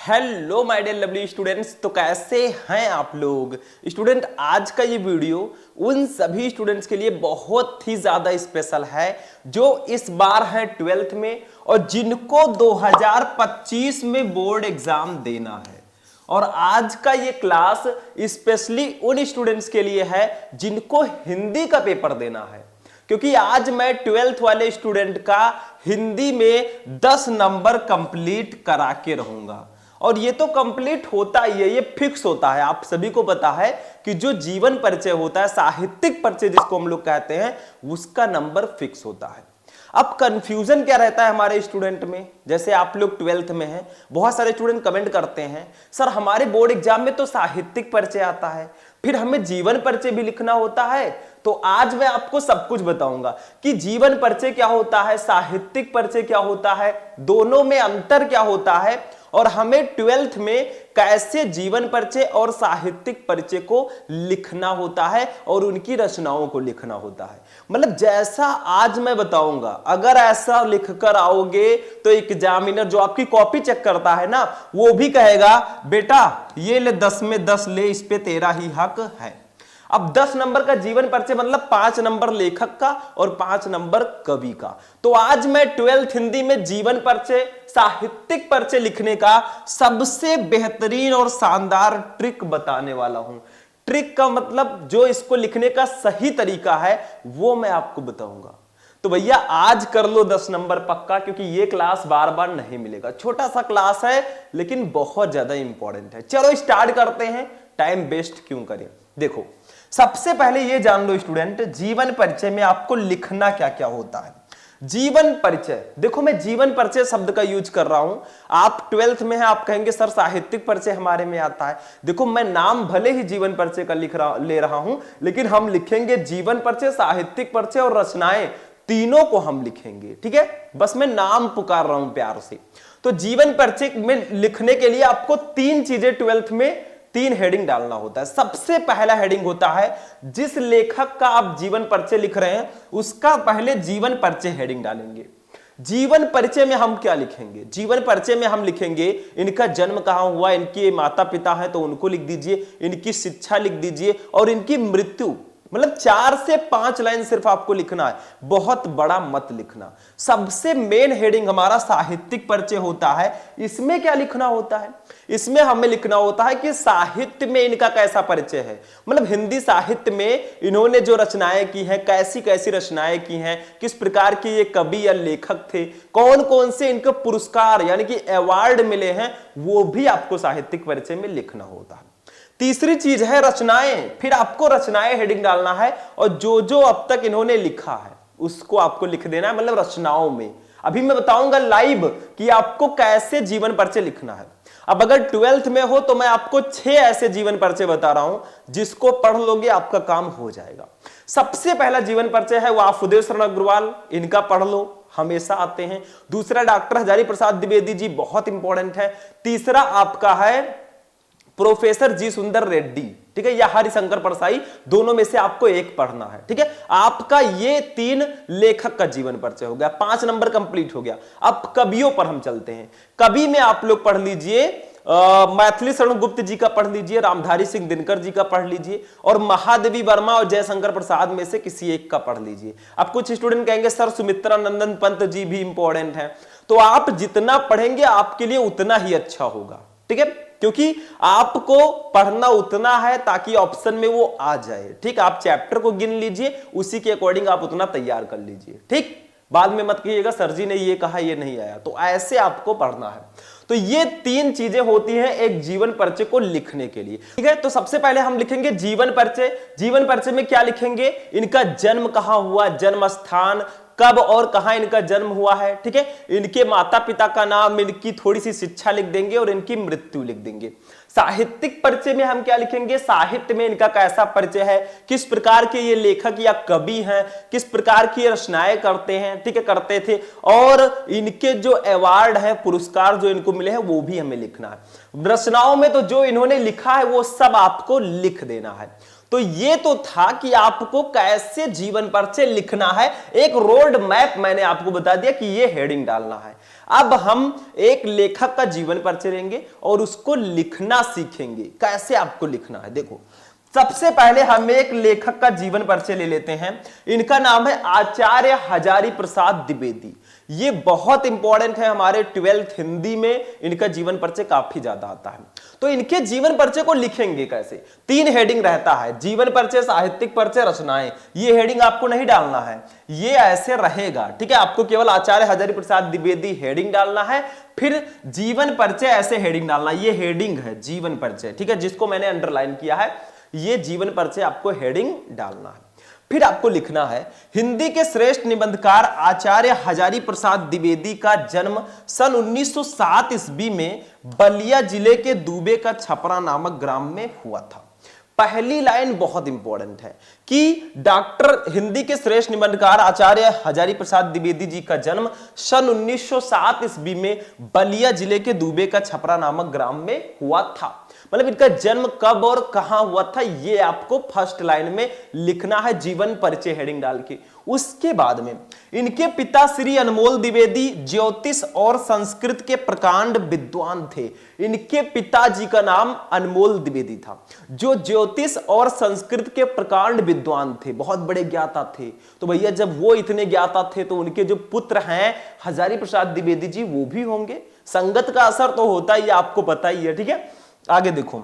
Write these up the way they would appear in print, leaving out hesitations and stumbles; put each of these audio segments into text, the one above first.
Hello my dear lovely students. तो कैसे हैं आप लोग स्टूडेंट। आज का ये वीडियो उन सभी स्टूडेंट्स के लिए बहुत ही ज्यादा स्पेशल है जो इस बार हैं 12th में और जिनको 2025 में बोर्ड एग्जाम देना है। और आज का ये क्लास स्पेशली उन स्टूडेंट्स के लिए है जिनको हिंदी का पेपर देना है, क्योंकि आज मैं 12th वाले स्टूडेंट का हिंदी में 10 नंबर कंप्लीट करा के रहूंगा। और ये तो कंप्लीट होता ही है, ये फिक्स होता है। आप सभी को पता है कि जो जीवन परिचय होता है, साहित्यिक परिचय जिसको हम लोग कहते हैं, उसका नंबर फिक्स होता है। अब कंफ्यूजन क्या रहता है हमारे स्टूडेंट में, जैसे आप लोग 12th में हैं, बहुत सारे स्टूडेंट कमेंट करते हैं सर हमारे बोर्ड एग्जाम में तो साहित्यिक परिचय आता है, फिर हमें जीवन परिचय भी लिखना होता है। तो आज मैं आपको सब कुछ बताऊंगा कि जीवन परिचय क्या होता है, साहित्यिक परिचय क्या होता है, दोनों में अंतर क्या होता है और हमें 12th में कैसे जीवन परिचय और साहित्यिक परिचय को लिखना होता है और उनकी रचनाओं को लिखना होता है। मतलब जैसा आज मैं बताऊंगा, अगर ऐसा लिखकर आओगे तो एग्जामिनर जो आपकी कॉपी चेक करता है ना, वो भी कहेगा बेटा ये ले 10 में 10 ले, इस पे तेरा ही हक है। अब 10 नंबर का जीवन परिचय मतलब 5 नंबर लेखक का और 5 नंबर कवि का। तो आज मैं 12th हिंदी में जीवन परिचय, साहित्यिक परिचय लिखने का सबसे बेहतरीन और शानदार ट्रिक बताने वाला हूं। ट्रिक का मतलब जो इसको लिखने का सही तरीका है वो मैं आपको बताऊंगा। तो भैया आज कर लो 10 नंबर पक्का, क्योंकि ये क्लास बार बार नहीं मिलेगा। छोटा सा क्लास है लेकिन बहुत ज्यादा इंपॉर्टेंट है। चलो स्टार्ट करते हैं, टाइम वेस्ट क्यों करें। देखो सबसे पहले ये जान लो स्टूडेंट, जीवन परिचय में आपको लिखना क्या क्या होता है। जीवन परिचय, देखो मैं जीवन परिचय शब्द का यूज कर रहा हूं। आप 12th में हैं, आप कहेंगे सर साहित्यिक परिचय हमारे में आता है। देखो मैं नाम भले ही जीवन परिचय का ले रहा हूं, लेकिन हम लिखेंगे जीवन परिचय, साहित्यिक परिचय और रचनाएं, तीनों को हम लिखेंगे। ठीक है, बस मैं नाम पुकार रहा हूं प्यार से। तो जीवन परिचय में लिखने के लिए आपको 3 चीजें 12th में 3 हेडिंग डालना होता है। सबसे पहला हेडिंग होता है जिस लेखक का आप जीवन परिचय लिख रहे हैं उसका पहले जीवन परिचय हेडिंग डालेंगे। जीवन परिचय में हम क्या लिखेंगे? जीवन परिचय में हम लिखेंगे इनका जन्म कहां हुआ, इनके माता पिता हैं तो उनको लिख दीजिए, इनकी शिक्षा लिख दीजिए और इनकी मृत्यु। मतलब 4 से 5 लाइन सिर्फ आपको लिखना है, बहुत बड़ा मत लिखना। सबसे मेन हेडिंग हमारा साहित्यिक परिचय होता है। इसमें क्या लिखना होता है? इसमें हमें लिखना होता है कि साहित्य में इनका कैसा परिचय है, मतलब हिंदी साहित्य में इन्होंने जो रचनाएं की हैं, कैसी कैसी रचनाएं की हैं, किस प्रकार के ये कवि या लेखक थे, कौन कौन से इनको पुरस्कार यानी कि अवार्ड मिले हैं, वो भी आपको साहित्यिक परिचय में लिखना होता है। तीसरी चीज है रचनाएं। फिर आपको रचनाएं हेडिंग डालना है और जो जो अब तक इन्होंने लिखा है उसको आपको लिख देना है, मतलब रचनाओं में। अभी मैं बताऊंगा लाइव कि आपको कैसे जीवन परिचय लिखना है। अब अगर 12th में हो तो मैं आपको 6 ऐसे जीवन परिचय बता रहा हूं जिसको पढ़ लोगे आपका काम हो जाएगा। सबसे पहला जीवन परिचय है वासुदेव शरण अग्रवाल, इनका पढ़ लो, हमेशा आते हैं। दूसरा डॉक्टर हजारी प्रसाद द्विवेदी जी, बहुत इंपॉर्टेंट है। तीसरा आपका है प्रोफेसर जी सुंदर रेड्डी, ठीक है, या हरिशंकर परसाई, दोनों में से आपको एक पढ़ना है। ठीक है, आपका ये 3 लेखक का जीवन परिचय हो गया, 5 नंबर कंप्लीट हो गया। अब कवियों पर हम चलते हैं। कवि में आप लोग पढ़ लीजिए मैथिली शरण गुप्त जी का पढ़ लीजिए, रामधारी सिंह दिनकर जी का पढ़ लीजिए और महादेवी वर्मा और जयशंकर प्रसाद में से किसी एक का पढ़ लीजिए। अब कुछ स्टूडेंट कहेंगे सर सुमित्रा नंदन पंत जी भी इंपॉर्टेंट है, तो आप जितना पढ़ेंगे आपके लिए उतना ही अच्छा होगा। ठीक है, क्योंकि आपको पढ़ना उतना है ताकि ऑप्शन में वो आ जाए। ठीक, आप चैप्टर को गिन लीजिए, उसी के अकॉर्डिंग आप उतना तैयार कर लीजिए। ठीक, बाद में मत कहिएगा सर जी ने ये कहा ये नहीं आया, तो ऐसे आपको पढ़ना है। तो ये 3 चीजें होती हैं एक जीवन परिचय को लिखने के लिए। ठीक है, तो सबसे पहले हम लिखेंगे जीवन परिचय। जीवन परिचय में क्या लिखेंगे? इनका जन्म कहां हुआ, जन्म स्थान, कब और कहां इनका जन्म हुआ है। ठीक है, इनके माता पिता का नाम, इनकी थोड़ी सी शिक्षा लिख देंगे और इनकी मृत्यु लिख देंगे। साहित्यिक परिचय में हम क्या लिखेंगे? साहित्य में इनका कैसा परिचय है, किस प्रकार के ये लेखक या कवि हैं, किस प्रकार की रचनाएं करते हैं, ठीक है, करते थे, और इनके जो अवार्ड है, पुरस्कार जो इनको मिले हैं वो भी हमें लिखना है। रचनाओं में तो जो इन्होंने लिखा है वो सब आपको लिख देना है। तो ये तो था कि आपको कैसे जीवन परिचय लिखना है, एक रोड मैप मैंने आपको बता दिया कि ये हेडिंग डालना है। अब हम एक लेखक का जीवन परिचय लेंगे और उसको लिखना सीखेंगे, कैसे आपको लिखना है। देखो, सबसे पहले हम एक लेखक का जीवन परिचय ले लेते हैं। इनका नाम है आचार्य हजारी प्रसाद द्विवेदी। ये बहुत इंपॉर्टेंट है, हमारे 12th हिंदी में इनका जीवन परिचय काफी ज्यादा आता है। तो इनके जीवन परिचय को लिखेंगे कैसे? 3 हेडिंग रहता है, जीवन परिचय, साहित्यिक परिचय, रचनाएं। ये हेडिंग आपको नहीं डालना है, ये ऐसे रहेगा, ठीक है। आपको केवल आचार्य हजारी प्रसाद द्विवेदी हेडिंग डालना है, फिर जीवन परिचय ऐसे हेडिंग डालना। ये हेडिंग है जीवन परिचय, ठीक है, जिसको मैंने अंडरलाइन किया है, ये जीवन परिचय आपको हेडिंग डालना है। फिर आपको लिखना है, हिंदी के श्रेष्ठ निबंधकार आचार्य हजारी प्रसाद द्विवेदी का जन्म सन 1907 ईस्वी में बलिया जिले के दूबे का छपरा नामक ग्राम में हुआ था। पहली लाइन बहुत इंपॉर्टेंट है कि डॉक्टर हिंदी के श्रेष्ठ निबंधकार आचार्य हजारी प्रसाद द्विवेदी जी का जन्म सन 1907 ईस्वी में बलिया जिले के दूबे का छपरा नामक ग्राम में हुआ था। मतलब इनका जन्म कब और कहां हुआ था, ये आपको फर्स्ट लाइन में लिखना है, जीवन परिचय हेडिंग डाल के। उसके बाद में इनके पिता श्री अनमोल द्विवेदी ज्योतिष और संस्कृत के प्रकांड विद्वान थे। इनके पिताजी का नाम अनमोल द्विवेदी था, जो ज्योतिष और संस्कृत के प्रकांड विद्वान थे, बहुत बड़े ज्ञाता थे। तो भैया जब वो इतने ज्ञाता थे तो उनके जो पुत्र हैं हजारी प्रसाद द्विवेदी जी, वो भी होंगे। संगत का असर तो होता ही, आपको पता ही है, ठीक है। आगे देखो,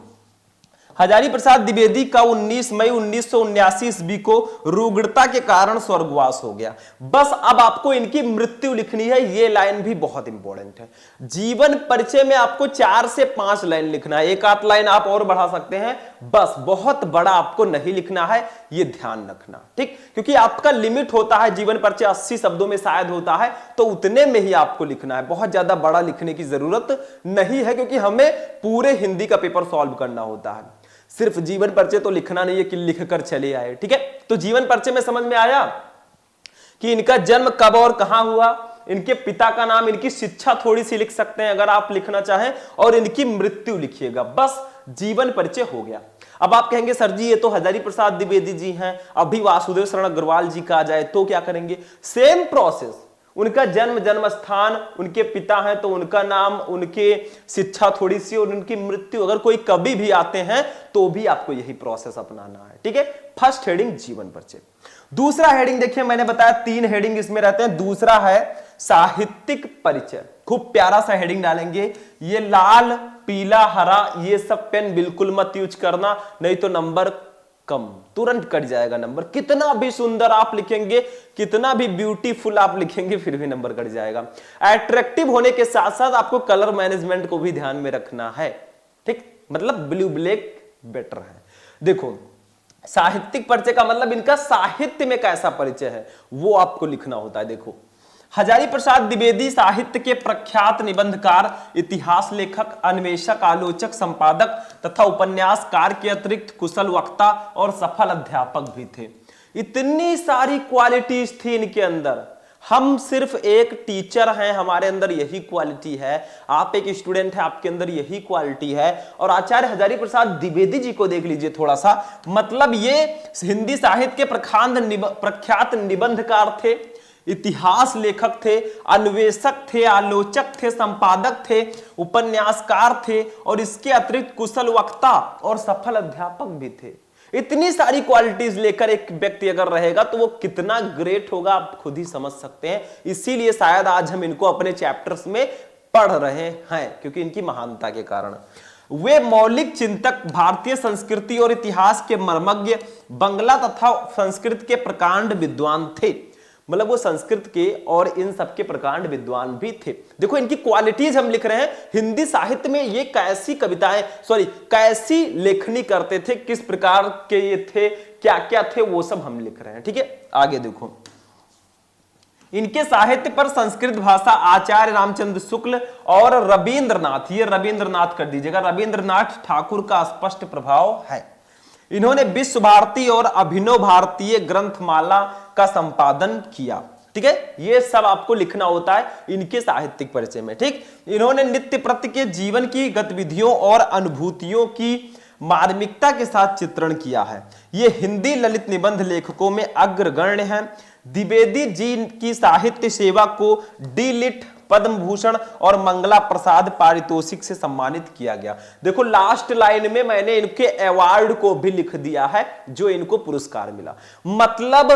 हजारी प्रसाद द्विवेदी का 19 मई 1979 ईस्वी को रुग्णता के कारण स्वर्गवास हो गया। बस अब आपको इनकी मृत्यु लिखनी है, ये लाइन भी बहुत इंपॉर्टेंट है। जीवन परिचय में आपको 4 से 5 लाइन लिखना है, एक आध लाइन आप और बढ़ा सकते हैं, बस बहुत बड़ा आपको नहीं लिखना है, ये ध्यान रखना, ठीक। क्योंकि आपका लिमिट होता है, जीवन परिचय 80 शब्दों में शायद होता है, तो उतने में ही आपको लिखना है, बहुत ज्यादा बड़ा लिखने की जरूरत नहीं है, क्योंकि हमें पूरे हिंदी का पेपर सॉल्व करना होता है। सिर्फ जीवन परिचय तो लिखना नहीं है कि लिख कर चले आए, ठीक है। तो जीवन परिचय में समझ में आया कि इनका जन्म कब और कहां हुआ, इनके पिता का नाम, इनकी शिक्षा थोड़ी सी लिख सकते हैं अगर आप लिखना चाहें, और इनकी मृत्यु लिखिएगा, बस जीवन परिचय हो गया। अब आप कहेंगे सर जी ये तो हजारी प्रसाद द्विवेदी जी हैं, अभी वासुदेव शरण अग्रवाल जी का आ जाए तो क्या करेंगे? सेम प्रोसेस, उनका जन्म, जन्म स्थान, उनके पिता हैं तो उनका नाम, उनके शिक्षा थोड़ी सी, और उनकी मृत्यु। अगर कोई कभी भी आते हैं तो भी आपको यही प्रोसेस अपनाना है, ठीक है। फर्स्ट हेडिंग जीवन परिचय। दूसरा हेडिंग देखिए, मैंने बताया 3 हेडिंग इसमें रहते हैं। दूसरा है साहित्यिक परिचय, खूब प्यारा सा हेडिंग डालेंगे। ये लाल, पीला, हरा, ये सब पेन बिल्कुल मत यूज करना, नहीं तो नंबर कम, तुरंत कट जाएगा नंबर। कितना भी सुंदर आप लिखेंगे, कितना भी ब्यूटीफुल आप लिखेंगे, फिर भी नंबर कट जाएगा। अट्रैक्टिव होने के साथ साथ आपको कलर मैनेजमेंट को भी ध्यान में रखना है, ठीक। मतलब ब्लू ब्लैक बेटर है। देखो, साहित्यिक परिचय का मतलब इनका साहित्य में कैसा परिचय है वो आपको लिखना होता है। देखो, हजारी प्रसाद द्विवेदी साहित्य के प्रख्यात निबंधकार, इतिहास लेखक, अन्वेषक, आलोचक, संपादक तथा उपन्यासकार के अतिरिक्त कुशल वक्ता और सफल अध्यापक भी थे। इतनी सारी क्वालिटीज थी इनके अंदर। हम सिर्फ एक टीचर हैं, हमारे अंदर यही क्वालिटी है, आप एक स्टूडेंट हैं, आपके अंदर यही क्वालिटी है। और आचार्य हजारी प्रसाद द्विवेदी जी को देख लीजिए थोड़ा सा, मतलब ये हिंदी साहित्य के प्रख्यात निबंधकार थे, इतिहास लेखक थे, अन्वेषक थे, आलोचक थे, संपादक थे, उपन्यासकार थे, और इसके अतिरिक्त कुशल वक्ता और सफल अध्यापक भी थे। इतनी सारी क्वालिटीज लेकर एक व्यक्ति अगर रहेगा तो वो कितना ग्रेट होगा आप खुद ही समझ सकते हैं। इसीलिए शायद आज हम इनको अपने चैप्टर्स में पढ़ रहे हैं, क्योंकि इनकी महानता के कारण। वे मौलिक चिंतक, भारतीय संस्कृति और इतिहास के मर्मज्ञ, बंगला तथा संस्कृत के प्रकांड विद्वान थे। मतलब वो संस्कृत के और इन सबके प्रकांड विद्वान भी थे। देखो इनकी क्वालिटीज हम लिख रहे हैं। हिंदी साहित्य में ये कैसी कविताएं, कैसी लेखनी करते थे, किस प्रकार के ये थे, क्या क्या थे, वो सब हम लिख रहे हैं, ठीक है। आगे देखो, इनके साहित्य पर संस्कृत भाषा आचार्य रामचंद्र शुक्ल और रविंद्रनाथ, ये रविंद्रनाथ कर दीजिएगा, रविंद्रनाथ ठाकुर का स्पष्ट प्रभाव है। इन्होंने विश्व भारती और अभिनव भारतीय ग्रंथमाला का संपादन किया, ठीक है। ये सब आपको लिखना होता है इनके साहित्यिक परिचय में, ठीक। इन्होंने नित्य प्रति के जीवन की गतिविधियों और अनुभूतियों की मार्मिकता के साथ चित्रण किया है। ये हिंदी ललित निबंध लेखकों में अग्रगण्य हैं। द्विवेदी जी की साहित्य सेवा को डी.लिट, पद्म भूषण और मंगला प्रसाद पारितोषिक से सम्मानित किया गया। देखो लास्ट लाइन में मैंने इनके अवार्ड को भी लिख दिया है जो इनको पुरस्कार मिला। मतलब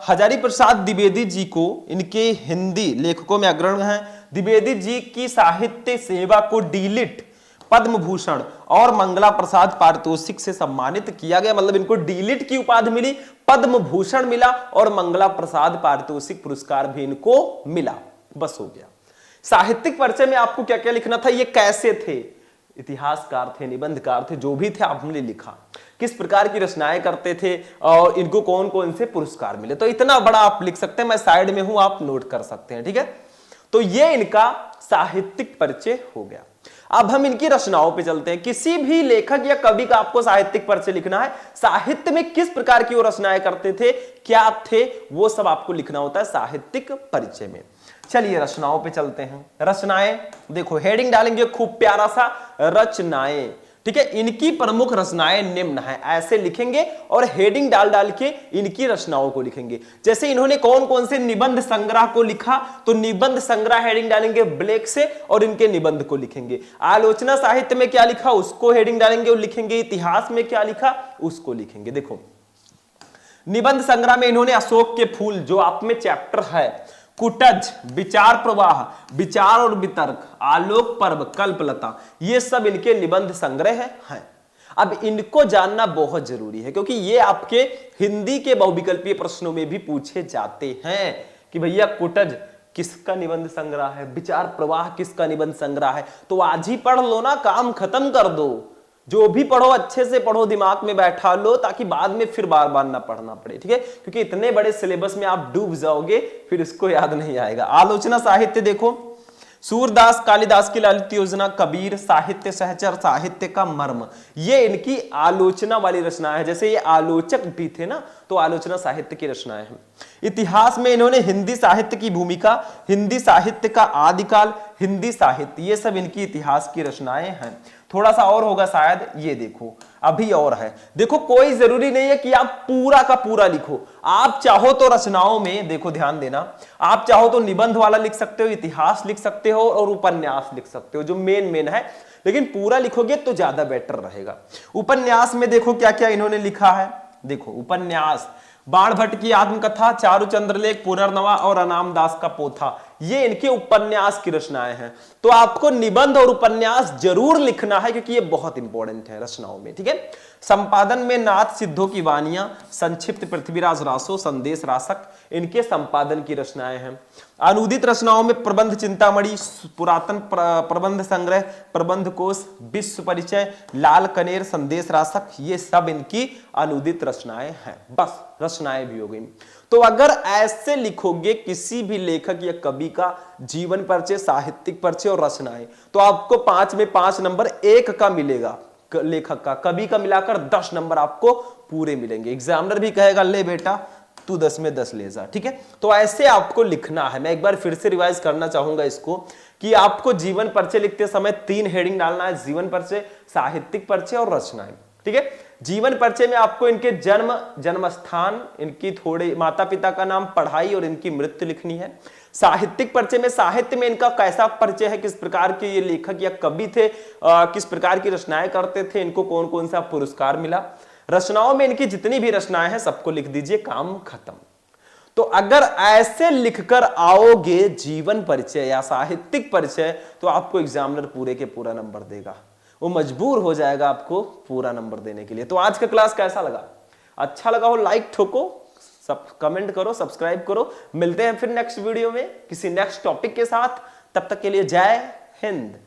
हजारी प्रसाद द्विवेदी जी को, इनके हिंदी लेखकों में अग्रणी हैं, द्विवेदी जी की साहित्य सेवा को डी.लिट, पद्म भूषण और मंगला प्रसाद पारितोषिक से सम्मानित किया गया। मतलब इनको डी.लिट की उपाधि मिली, पद्म भूषण मिला और मंगला प्रसाद पारितोषिक पुरस्कार भी इनको मिला। बस हो गया। साहित्यिक परिचय में आपको क्या क्या लिखना था, ये कैसे थे, इतिहासकार थे, निबंधकार थे, जो भी थे आपने लिखा, किस प्रकार की रचनाएं करते थे और इनको कौन कौन से पुरस्कार मिले। तो इतना बड़ा आप लिख सकते हैं, मैं साइड में हूं, आप नोट कर सकते हैं। ठीक है, तो ये इनका साहित्यिक परिचय हो गया। अब हम इनकी रचनाओं पे चलते हैं। किसी भी लेखक या कवि का आपको साहित्यिक परिचय लिखना है, साहित्य में किस प्रकार की वो रचनाएं करते थे, क्या थे, वो सब आपको लिखना होता है साहित्यिक परिचय में। चलिए रचनाओं पे चलते हैं। रचनाएं देखो, हेडिंग डालेंगे खूब प्यारा सा, रचनाएं। ठीक है, इनकी प्रमुख रचनाएं निम्न हैं, ऐसे लिखेंगे और हेडिंग डाल डाल के इनकी रचनाओं को लिखेंगे। जैसे इन्होंने कौन कौन से निबंध संग्रह को लिखा, तो निबंध संग्रह हेडिंग डालेंगे ब्लैक से और इनके निबंध को लिखेंगे। आलोचना साहित्य में क्या लिखा उसको हेडिंग डालेंगे और लिखेंगे। इतिहास में क्या लिखा उसको लिखेंगे। देखो निबंध संग्रह में इन्होंने अशोक के फूल, जो आप में चैप्टर है, कुटज, विचार प्रवाह, विचार और वितर्क, आलोक पर्व, कल्पलता, ये सब इनके निबंध संग्रह हैं। अब इनको जानना बहुत जरूरी है क्योंकि ये आपके हिंदी के बहुविकल्पीय प्रश्नों में भी पूछे जाते हैं कि भैया कुटज किसका निबंध संग्रह है, विचार प्रवाह किसका निबंध संग्रह है। तो आज ही पढ़ लो ना, काम खत्म कर दो। जो भी पढ़ो अच्छे से पढ़ो, दिमाग में बैठा लो, ताकि बाद में फिर बार बार ना पढ़ना पड़े। ठीक है, क्योंकि इतने बड़े सिलेबस में आप डूब जाओगे, फिर इसको याद नहीं आएगा। आलोचना साहित्य देखो, सूरदास कालिदास की ललित योजना, कबीर, साहित्य सहचर, साहित्य का मर्म, ये इनकी आलोचना वाली रचना है। जैसे ये आलोचक भी थे ना, तो आलोचना साहित्य की रचनाएं हैं। इतिहास में इन्होंने हिंदी साहित्य की भूमिका, हिंदी साहित्य का आदिकाल, हिंदी साहित्य, ये सब इनकी इतिहास की रचनाएं हैं। थोड़ा सा और होगा शायद, ये देखो अभी और है। देखो कोई जरूरी नहीं है कि आप पूरा का पूरा लिखो, आप चाहो तो रचनाओं में देखो, ध्यान देना, आप चाहो तो निबंध वाला लिख सकते हो, इतिहास लिख सकते हो और उपन्यास लिख सकते हो, जो मेन है, लेकिन पूरा लिखोगे तो ज्यादा बेटर रहेगा। उपन्यास में देखो क्या क्या इन्होंने लिखा है। देखो उपन्यास, बाण भट्ट की आत्मकथा, चारु चंद्रलेख, पुनर्नवा और अनाम दास का पोथा, ये इनके उपन्यास की रचनाएं हैं। तो आपको निबंध और उपन्यास जरूर लिखना है क्योंकि ये बहुत इंपॉर्टेंट है रचनाओं में। ठीक है, संपादन में नाथ सिद्धों की वानियां, संक्षिप्त पृथ्वीराज रासो, संदेश रासक, इनके संपादन की रचनाएं हैं। अनुदित रचनाओं में प्रबंध चिंतामणि, पुरातन प्रबंध संग्रह, प्रबंध कोश, विश्व परिचय, लाल कनेर, संदेश रासक, ये सब इनकी अनुदित रचनाएं हैं। बस रचनाएं भी हो गई। तो अगर ऐसे लिखोगे किसी भी लेखक या कवि का जीवन परिचय, साहित्यिक परिचय और रचनाएं, तो आपको 5 में 5 नंबर, 1 का मिलेगा लेखक का, कवि का मिलाकर 10 नंबर आपको पूरे मिलेंगे। एग्जामिनर भी कहेगा ले बेटा तू 10 में 10 ले जा। ठीक है, तो ऐसे आपको लिखना है। मैं एक बार फिर से रिवाइज करना चाहूंगा इसको कि आपको जीवन परिचय लिखते समय 3 हेडिंग डालना है, जीवन परिचय, साहित्यिक परिचय और रचनाएं। ठीक है, जीवन परिचय में आपको इनके जन्म, जन्म स्थान, इनकी थोड़े माता पिता का नाम, पढ़ाई और इनकी मृत्यु लिखनी है। साहित्यिक परिचय में साहित्य में इनका कैसा परिचय है, किस प्रकार के ये लेखक या कवि थे, किस प्रकार की रचनाएं करते थे, इनको कौन कौन सा पुरस्कार मिला। रचनाओं में इनकी जितनी भी रचनाएं हैं सबको लिख दीजिए, काम खत्म। तो अगर ऐसे लिखकर आओगे जीवन परिचय या साहित्यिक परिचय, तो आपको एग्जामिनर पूरे के पूरा नंबर देगा, वो मजबूर हो जाएगा आपको पूरा नंबर देने के लिए। तो आज का क्लास कैसा लगा? अच्छा लगा हो लाइक ठोको, सब कमेंट करो, सब्सक्राइब करो। मिलते हैं फिर नेक्स्ट वीडियो में किसी नेक्स्ट टॉपिक के साथ। तब तक के लिए जय हिंद।